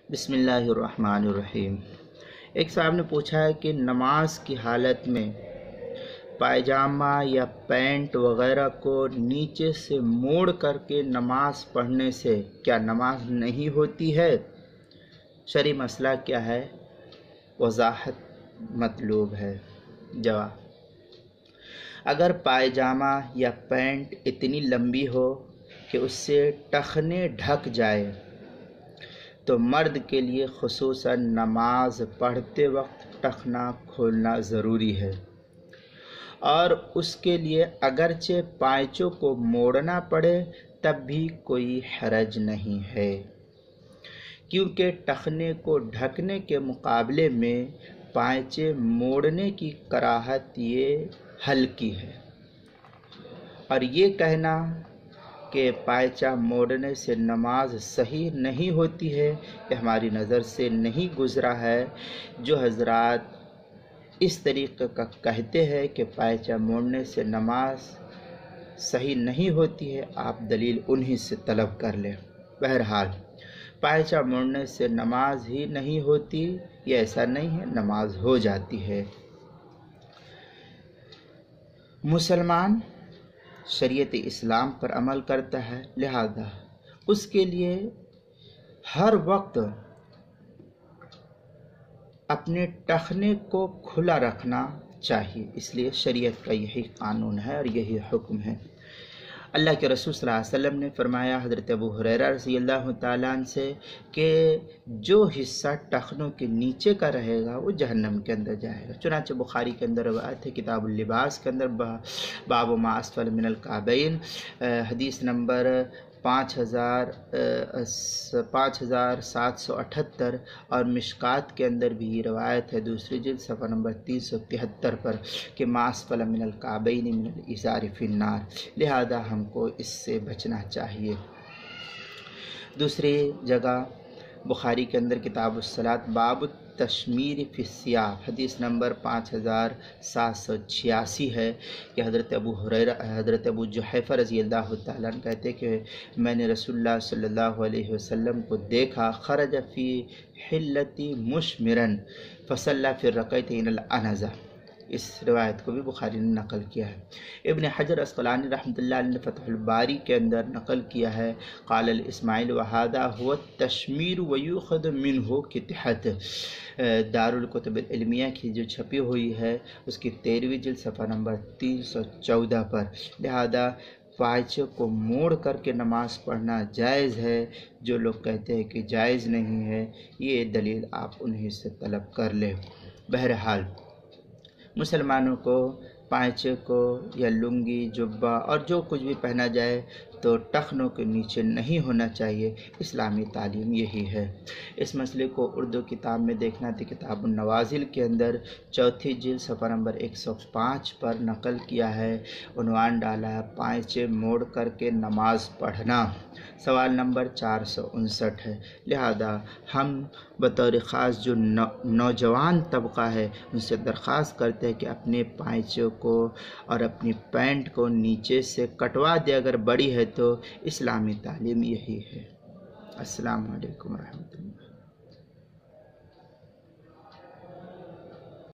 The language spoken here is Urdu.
بسم اللہ الرحمن الرحیم۔ ایک صاحب نے پوچھا ہے کہ نماز کی حالت میں پائجامہ یا پینٹ وغیرہ کو نیچے سے موڑ کر کے نماز پڑھنے سے کیا نماز نہیں ہوتی ہے؟ شرعی مسئلہ کیا ہے؟ وضاحت مطلوب ہے۔ جواب: اگر پائجامہ یا پینٹ اتنی لمبی ہو کہ اس سے ٹخنے ڈھک جائے تو مرد کے لیے خصوصاً نماز پڑھتے وقت ٹخنا کھولنا ضروری ہے، اور اس کے لیے اگرچہ پائچوں کو موڑنا پڑے تب بھی کوئی حرج نہیں ہے، کیونکہ ٹخنے کو ڈھکنے کے مقابلے میں پائچے موڑنے کی کراہت یہ ہلکی ہے، اور یہ کہنا کہ پائچہ موڑنے سے نماز صحیح نہیں ہوتی ہے یہ ہماری نظر سے نہیں گزرا ہے۔ جو حضرات اس طریقے کا کہتے ہیں کہ پائچہ موڑنے سے نماز صحیح نہیں ہوتی ہے، آپ دلیل انہی سے طلب کر لیں۔ بہرحال پائچہ موڑنے سے نماز ہی نہیں ہوتی یہ ایسا نہیں ہے، نماز ہو جاتی ہے۔ مسلمان شریعت اسلام پر عمل کرتا ہے، لہذا اس کے لیے ہر وقت اپنے ٹخنے کو کھلا رکھنا چاہیے، اس لیے شریعت کا یہی قانون ہے اور یہی حکم ہے۔ اللہ کے رسول صلی اللہ علیہ وسلم نے فرمایا حضرت ابو ہریرہ رضی اللہ تعالیٰ عنہ سے کہ جو حصہ ٹخنوں کے نیچے کا رہے گا وہ جہنم کے اندر جائے گا۔ چنانچہ بخاری کے اندر روایت ہے کتاب اللباس کے اندر باب ما اسفل من الکعبین، حدیث نمبر 5778، اور مشکات کے اندر بھی روایت ہے دوسری جلد صفحہ نمبر 373 پر کہ ما اسفل من الکعبین من الازار فی النار، لہذا ہم کو اس سے بچنا چاہیے۔ دوسری جگہ بخاری کے اندر کتاب الصلاۃ باب تشمیر فی الثیاب، حدیث نمبر 5786 ہے کہ حضرت ابو جحیفہ رضی اللہ تعالیٰ عنہ کہتے کہ میں نے رسول اللہ صلی اللہ علیہ وسلم کو دیکھا خرج فی حلتی مشمرن فصلی فی الرکعتین الانذہ۔ اس روایت کو بھی بخاری نے نقل کیا ہے۔ ابن حجر اسقلانی رحمۃ اللہ علیہ نے فتح الباری کے اندر نقل کیا ہے قال الاسماعیل وهذا هو التشمیر ویؤخذ منہ کے تحت، دارالکتب العلمیہ کی جو چھپی ہوئی ہے اس کی 13ویں جلد صفحہ نمبر 314 پر، لہذا پائچے کو موڑ کر کے نماز پڑھنا جائز ہے۔ جو لوگ کہتے ہیں کہ جائز نہیں ہے یہ دلیل آپ انہی سے طلب کر لیں۔ بہرحال مسلمانوں کو پائچے کو یا لنگی جبہ اور جو کچھ بھی پہنا جائے تو ٹخنوں کے نیچے نہیں ہونا چاہیے، اسلامی تعلیم یہی ہے۔ اس مسئلے کو اردو کتاب میں دیکھنا تھی، کتاب النوازل کے اندر 4 جلد صفحہ نمبر 105 پر نقل کیا ہے، عنوان ڈالا ہے پائچے موڑ کر کے نماز پڑھنا، سوال نمبر 459 ہے۔ لہذا ہم بطور خاص جو نوجوان طبقہ ہے ان سے درخواست کرتے ہیں کہ اپنے پائچوں کو اور اپنی پینٹ کو نیچے سے کٹوا دے، اگر بڑی ہے تو اسلامی تعلیم یہی ہے۔ السلام علیکم ورحمۃ اللہ۔